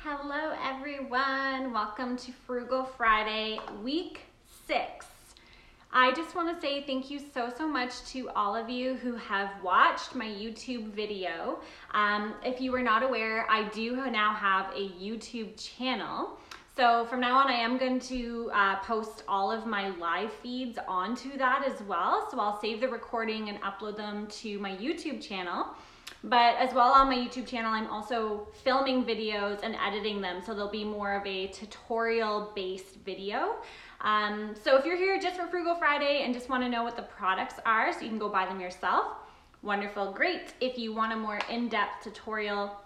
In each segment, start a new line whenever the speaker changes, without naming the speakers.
Hello everyone, welcome to Frugal Friday, week 6. I just want to say thank you so much to all of you who have watched my YouTube video. If you were not aware, I do now have a YouTube channel. So from now on, I am going to post all of my live feeds onto that as well. So I'll save the recording and upload them to my YouTube channel. But as well on my YouTube channel, I'm also filming videos and editing them. So there'll be more of a tutorial-based video. So if you're here just for Frugal Friday and just want to know what the products are so you can go buy them yourself, wonderful, great. If you want a more in-depth tutorial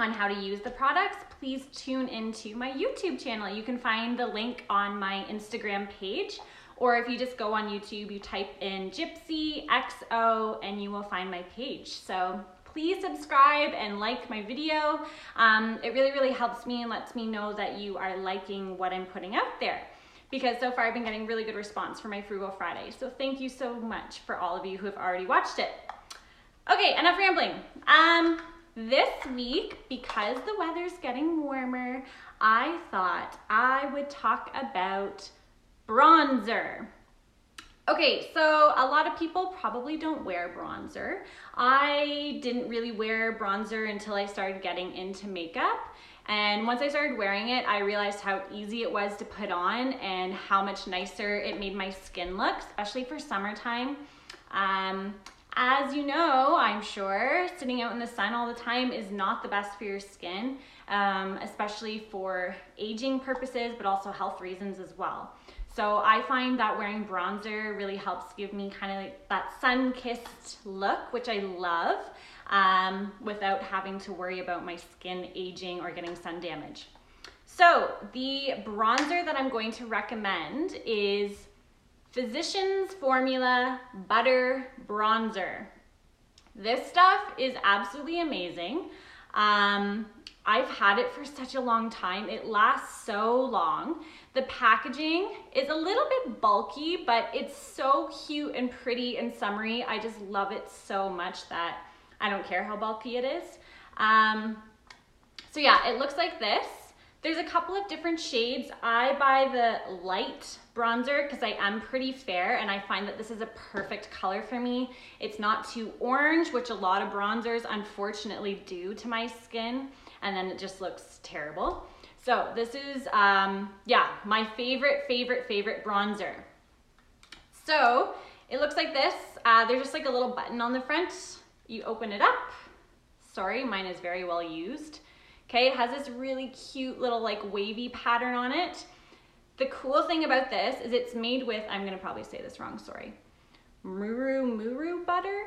on how to use the products, please tune into my YouTube channel. You can find the link on my Instagram page, or if you just go on YouTube, you type in Gypsy XO and you will find my page. So please subscribe and like my video. It really helps me and lets me know that you are liking what I'm putting out there, because so far I've been getting really good response for my Frugal Friday. So thank you so much for all of you who have already watched it. Okay, enough rambling. This week, because the weather's getting warmer, I thought I would talk about bronzer. Okay, so a lot of people probably don't wear bronzer. I didn't really wear bronzer until I started getting into makeup. And once I started wearing it, I realized how easy it was to put on and how much nicer it made my skin look, especially for summertime. As you know, I'm sure, sitting out in the sun all the time is not the best for your skin, especially for aging purposes, but also health reasons as well. So I find that wearing bronzer really helps give me kind of like that sun-kissed look, which I love, without having to worry about my skin aging or getting sun damage. So the bronzer that I'm going to recommend is Physicians Formula Butter Bronzer. This stuff is absolutely amazing. I've had it for such a long time. It lasts so long. The packaging is a little bit bulky, but it's so cute and pretty and summery. I just love it so much that I don't care how bulky it is. So yeah, it looks like this. There's a couple of different shades. I buy the light bronzer because I am pretty fair and I find that this is a perfect color for me. It's not too orange, which a lot of bronzers unfortunately do to my skin, and then it just looks terrible. So this is, yeah, my favorite bronzer. So it looks like this. There's just like a little button on the front. You open it up. Sorry, mine is very well used. Okay, it has this really cute little like wavy pattern on it. The cool thing about this is it's made with, I'm gonna probably say this wrong, sorry, muru butter.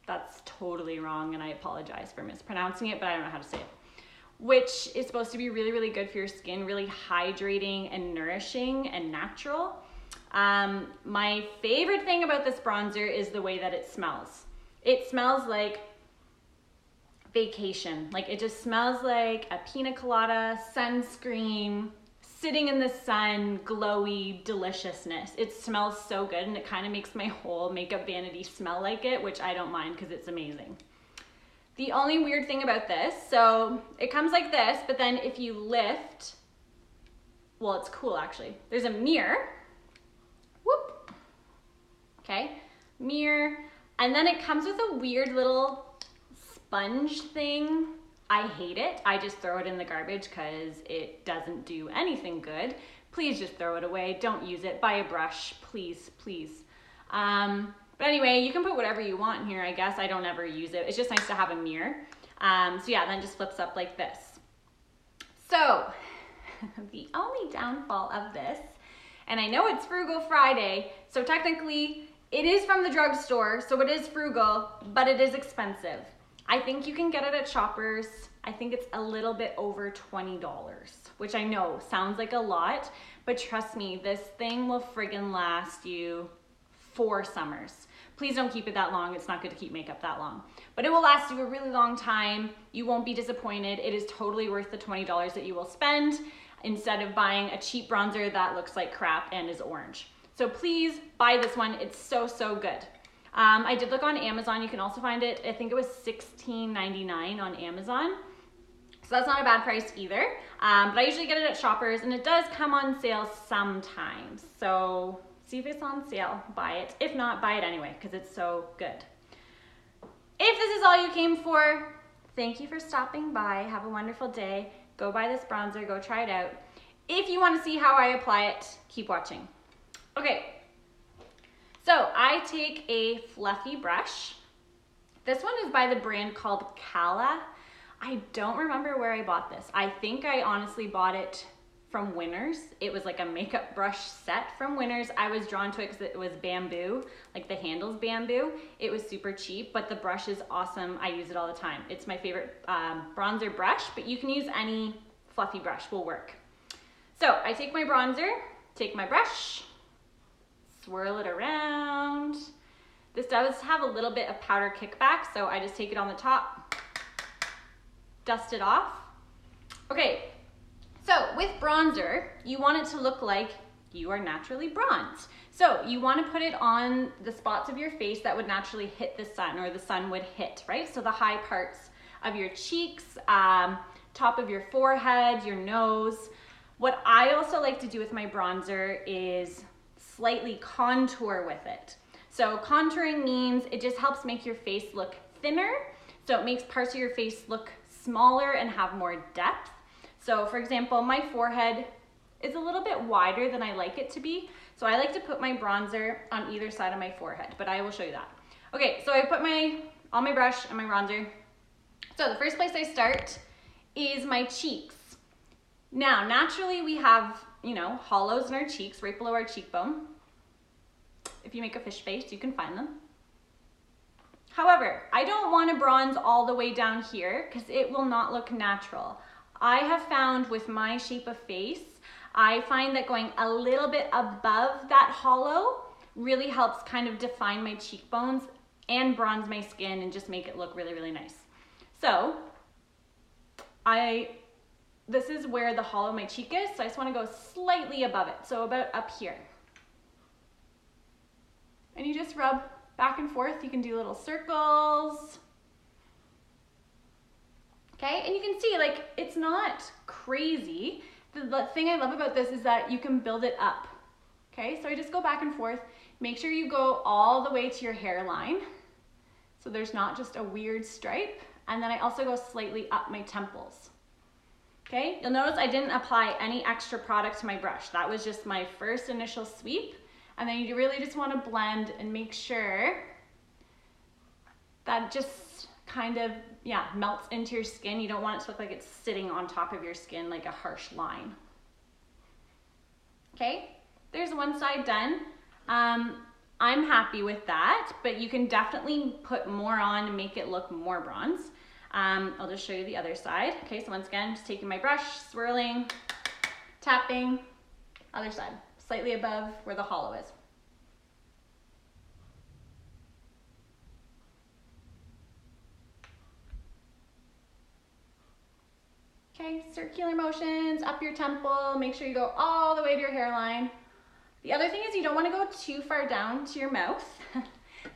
That's totally wrong and I apologize for mispronouncing it, but I don't know how to say it. Which is supposed to be really good for your skin, really hydrating and nourishing and natural. My favorite thing about this bronzer is the way that it smells. It smells like vacation. Like it just smells like a pina colada, sunscreen, sitting in the sun, glowy deliciousness. It smells so good and it kind of makes my whole makeup vanity smell like it, which I don't mind because it's amazing. The only weird thing about this, so it comes like this, but then if you lift, well, it's cool actually. There's a mirror, whoop, okay, mirror, and then it comes with a weird little sponge thing. I hate it. I just throw it in the garbage because it doesn't do anything good. Please just throw it away. Don't use it. Buy a brush, please. But anyway, you can put whatever you want in here, I guess. I don't ever use it. It's just nice to have a mirror. So yeah, then it just flips up like this. So the only downfall of this, and I know it's Frugal Friday, so technically it is from the drugstore, so it is frugal, but it is expensive. I think you can get it at Shoppers. I think it's a little bit over $20, which I know sounds like a lot, but trust me, this thing will friggin' last you 4 summers. Please don't keep it that long. It's not good to keep makeup that long, but it will last you a really long time. You won't be disappointed. It is totally worth the $20 that you will spend instead of buying a cheap bronzer that looks like crap and is orange. So please buy this one. It's so good. I did look on Amazon. You can also find it, I think it was $16.99 on Amazon. that's not a bad price either. But I usually get it at Shoppers, and it does come on sale sometimes. So see if it's on sale, buy it. If not, buy it anyway, because it's so good. If this is all you came for, thank you for stopping by. Have a wonderful day. Go buy this bronzer, go try it out. If you want to see how I apply it, keep watching. Okay, so I take a fluffy brush. This one is by the brand called Kala. I don't remember where I bought this. I think I honestly bought it from Winners. It was like a makeup brush set from Winners. I was drawn to it because it was bamboo, like the handle's bamboo. It was super cheap, but the brush is awesome. I use it all the time. It's my favorite bronzer brush, but you can use any fluffy brush, will work. So I take my bronzer, take my brush, swirl it around. This does have a little bit of powder kickback, so I just take it on the top, dust it off. Okay, so with bronzer, you want it to look like you are naturally bronzed. So you want to put it on the spots of your face that would naturally hit the sun, or the sun would hit, right? So the high parts of your cheeks, top of your forehead, your nose. What I also like to do with my bronzer is slightly contour with it. So contouring means it just helps make your face look thinner. So it makes parts of your face look smaller and have more depth. So for example, my forehead is a little bit wider than I like it to be. So I like to put my bronzer on either side of my forehead, but I will show you that. Okay, so I put on my brush and my bronzer. So the first place I start is my cheeks. Now, naturally we have, hollows in our cheeks right below our cheekbone. If you make a fish face, you can find them. However, I don't want to bronze all the way down here because it will not look natural. I have found with my shape of face, I find that going a little bit above that hollow really helps kind of define my cheekbones and bronze my skin and just make it look really, really nice. So this is where the hollow of my cheek is, so I just want to go slightly above it, so about up here. And you just rub back and forth. You can do little circles. Okay, and you can see like it's not crazy. The thing I love about this is that you can build it up. Okay, so I just go back and forth. Make sure you go all the way to your hairline, so there's not just a weird stripe. And then I also go slightly up my temples. Okay, you'll notice I didn't apply any extra product to my brush. That was just my first initial sweep. And then you really just want to blend and make sure that just kind of, melts into your skin. You don't want it to look like it's sitting on top of your skin like a harsh line. Okay, there's one side done. I'm happy with that, but you can definitely put more on and make it look more bronze. I'll just show you the other side. Okay, so once again, just taking my brush, swirling, tapping, other side, slightly above where the hollow is. Okay, circular motions up your temple. Make sure you go all the way to your hairline. The other thing is you don't want to go too far down to your mouth.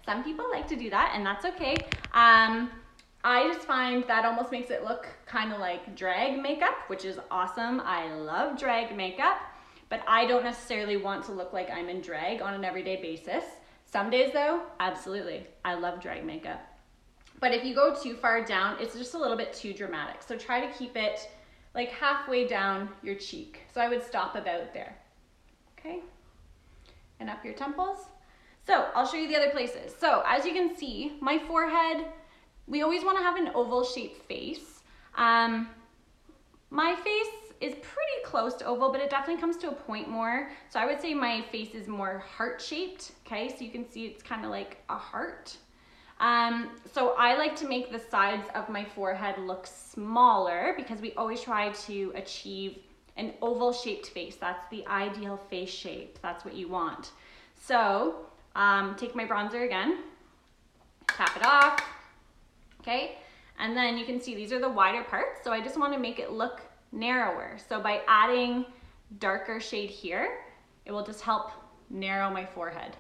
Some people like to do that, and that's okay. I just find that almost makes it look kind of like drag makeup, which is awesome. I love drag makeup, but I don't necessarily want to look like I'm in drag on an everyday basis. Some days though, absolutely. I love drag makeup. But if you go too far down, it's just a little bit too dramatic. So try to keep it like halfway down your cheek. So I would stop about there, okay? And up your temples. So I'll show you the other places. So as you can see, my forehead, we always want to have an oval shaped face. My face is pretty close to oval, but it definitely comes to a point more. So I would say my face is more heart shaped, okay? So you can see it's kind of like a heart. So I like to make the sides of my forehead look smaller because we always try to achieve an oval shaped face. That's the ideal face shape. That's what you want. So take my bronzer again, tap it off, okay? And then you can see these are the wider parts. So I just want to make it look narrower. So by adding darker shade here, it will just help narrow my forehead.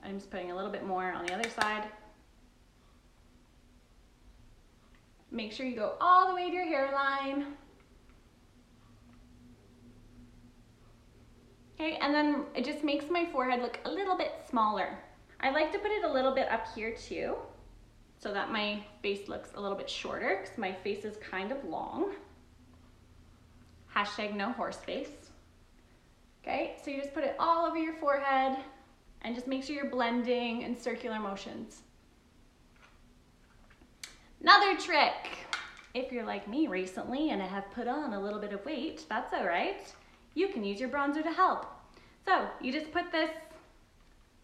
I'm just putting a little bit more on the other side. make sure you go all the way to your hairline. Okay, and then it just makes my forehead look a little bit smaller. I like to put it a little bit up here too, so that my face looks a little bit shorter, because my face is kind of long. Hashtag no horse face. Okay, so you just put it all over your forehead and just make sure you're blending in circular motions. Another trick, if you're like me recently and I have put on a little bit of weight, that's all right. You can use your bronzer to help. So you just put this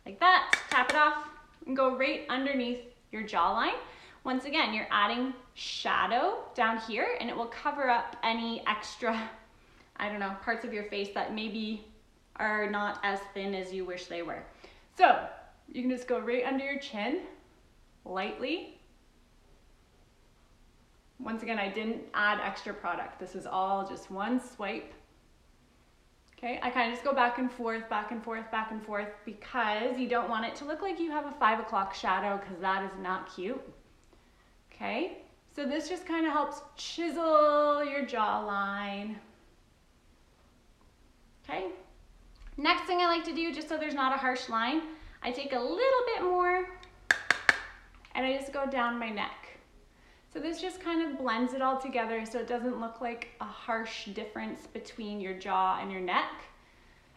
like that, tap it off, and go right underneath your jawline. Once again, you're adding shadow down here, and it will cover up any extra, I don't know, parts of your face that maybe are not as thin as you wish they were. So you can just go right under your chin, lightly. Once again, I didn't add extra product. This is all just one swipe. Okay, I kind of just go back and forth, back and forth, back and forth, because you don't want it to look like you have a 5 o'clock shadow, because that is not cute. Okay, so this just kind of helps chisel your jawline. Okay, next thing I like to do, just so there's not a harsh line, I take a little bit more and I just go down my neck. So this just kind of blends it all together so it doesn't look like a harsh difference between your jaw and your neck.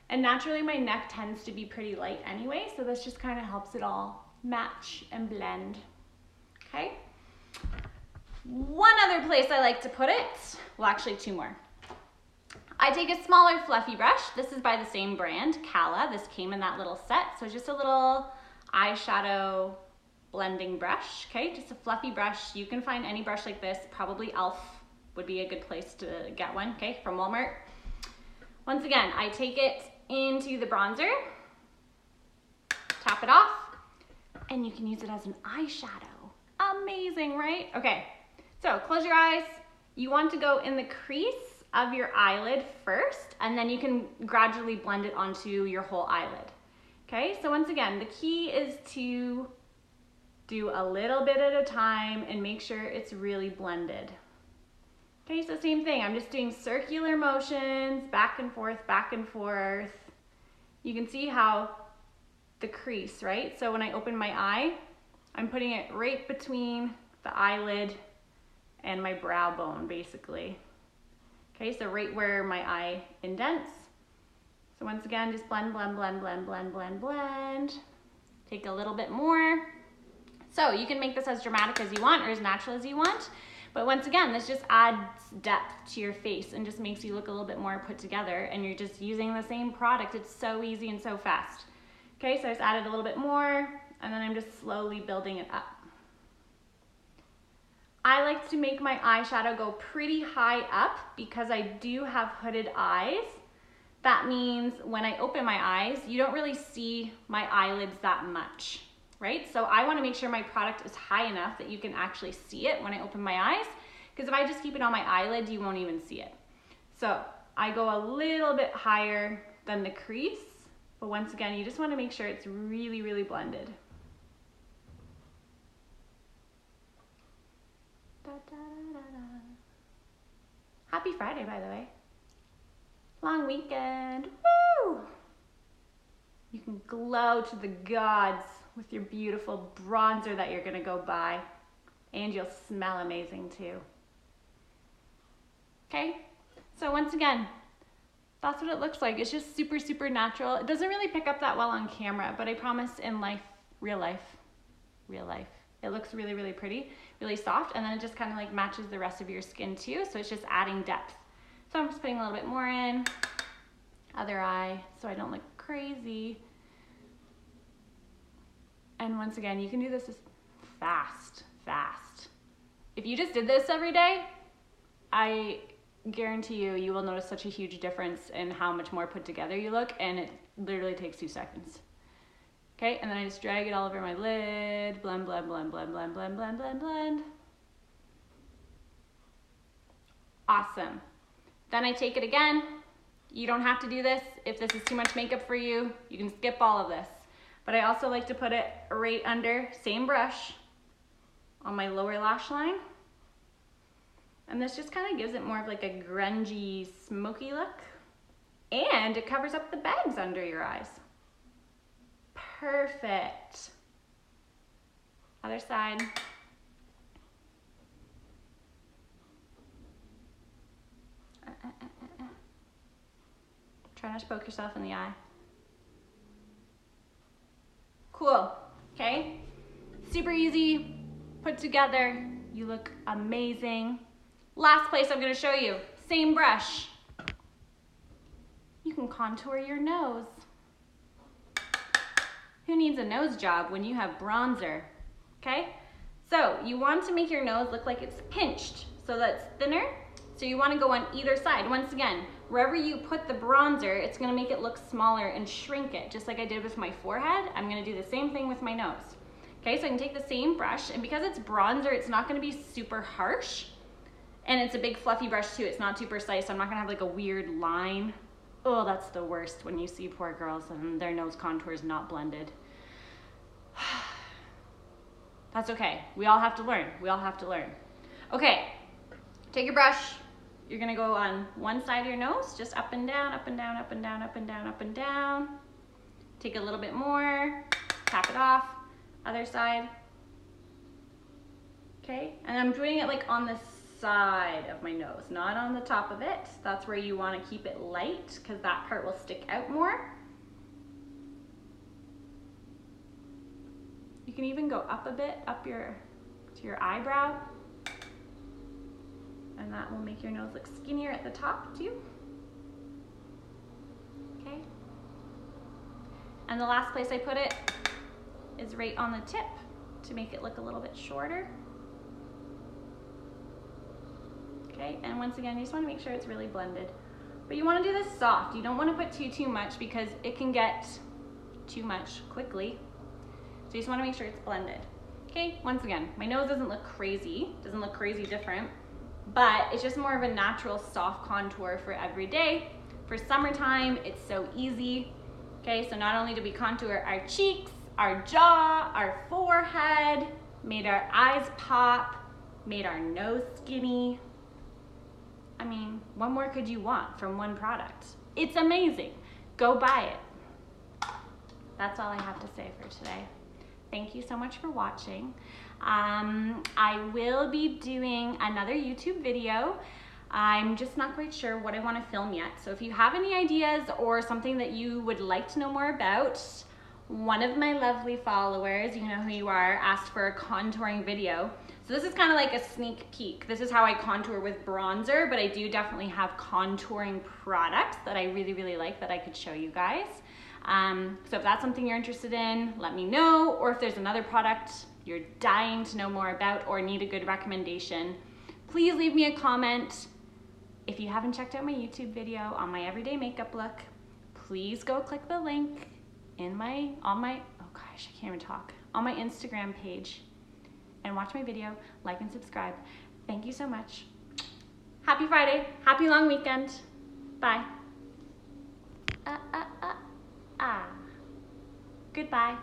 And naturally my neck tends to be pretty light anyway, so this just kind of helps it all match and blend. Okay? One other place I like to put it, well actually two more. I take a smaller fluffy brush. This is by the same brand, Cala. This came in that little set, so just a little eyeshadow blending brush, okay? Just a fluffy brush. You can find any brush like this. Probably e.l.f. would be a good place to get one, okay, from Walmart. Once again, I take it into the bronzer, tap it off, and you can use it as an eyeshadow. Amazing, right? Okay, so close your eyes. You want to go in the crease of your eyelid first, and then you can gradually blend it onto your whole eyelid. Okay, so once again, the key is to do a little bit at a time and make sure it's really blended. Okay, so same thing, I'm just doing circular motions, back and forth, back and forth. You can see how the crease, right? So when I open my eye, I'm putting it right between the eyelid and my brow bone, basically. Okay, so right where my eye indents. So once again, just blend, blend, blend, blend, blend, blend, blend. Take a little bit more. So you can make this as dramatic as you want or as natural as you want. But once again, this just adds depth to your face and just makes you look a little bit more put together, and you're just using the same product. It's so easy and so fast. Okay, so I just added a little bit more, and then I'm just slowly building it up. I like to make my eyeshadow go pretty high up because I do have hooded eyes. That means when I open my eyes, you don't really see my eyelids that much, right? So I want to make sure my product is high enough that you can actually see it when I open my eyes, because if I just keep it on my eyelid, you won't even see it. So I go a little bit higher than the crease, but once again, you just want to make sure it's really, really blended. Da, da, da, da. Happy Friday, by the way. Long weekend, woo! You can glow to the gods with your beautiful bronzer that you're gonna go buy, and you'll smell amazing too. Okay, so once again, that's what it looks like. It's just super, super natural. It doesn't really pick up that well on camera, but I promise in life, real life, it looks really, really pretty, really soft, and then it just kind of like matches the rest of your skin too, so it's just adding depth. So I'm just putting a little bit more in, other eye, so I don't look crazy. And once again, you can do this fast. If you just did this every day, I guarantee you will notice such a huge difference in how much more put together you look, and it literally takes 2 seconds. Okay, and then I just drag it all over my lid, blend, blend, blend, blend, blend, blend, blend, blend, blend. Awesome. Then I take it again. You don't have to do this. If this is too much makeup for you, you can skip all of this. But I also like to put it right under, same brush, on my lower lash line. And this just kind of gives it more of like a grungy, smoky look. And it covers up the bags under your eyes. Perfect. Other side. Try not to poke yourself in the eye. Cool, okay? Super easy, put together. You look amazing. Last place I'm gonna show you, same brush. You can contour your nose. Who needs a nose job when you have bronzer, okay? So you want to make your nose look like it's pinched so that it's thinner. So you wanna go on either side. Once again, wherever you put the bronzer, it's gonna make it look smaller and shrink it, just like I did with my forehead. I'm gonna do the same thing with my nose. Okay, so I can take the same brush, and because it's bronzer, it's not gonna be super harsh, and it's a big fluffy brush too. It's not too precise, so I'm not gonna have like a weird line. Oh, that's the worst when you see poor girls and their nose contour is not blended. That's okay, we all have to learn. We all have to learn. Okay, take your brush. You're gonna go on one side of your nose, just up and down, up and down, up and down, up and down, up and down. Take a little bit more, tap it off, other side. Okay, and I'm doing it like on the side of my nose, not on the top of it. That's where you wanna keep it light because that part will stick out more. You can even go up a bit, up to your eyebrow. And that will make your nose look skinnier at the top too. Okay. And the last place I put it is right on the tip to make it look a little bit shorter. Okay, and once again, you just want to make sure it's really blended. But you want to do this soft. You don't want to put too much because it can get too much quickly. So you just want to make sure it's blended. Okay, once again, my nose doesn't look crazy different, but it's just more of a natural soft contour for every day. For summertime, it's so easy. Okay, so not only do we contour our cheeks, our jaw, our forehead, made our eyes pop, made our nose skinny. I mean, what more could you want from one product? It's amazing. Go buy it. That's all I have to say for today. Thank you so much for watching. I will be doing another YouTube video. I'm just not quite sure what I want to film yet. So if you have any ideas or something that you would like to know more about, one of my lovely followers, you know who you are, asked for a contouring video. So this is kind of like a sneak peek. This is how I contour with bronzer, but I do definitely have contouring products that I really like that I could show you guys. So if that's something you're interested in, let me know. Or if there's another product you're dying to know more about or need a good recommendation, please leave me a comment. If you haven't checked out my YouTube video on my everyday makeup look, please go click the link in on my Instagram page and watch my video, like and subscribe. Thank you so much. Happy Friday, happy long weekend. Bye. Goodbye.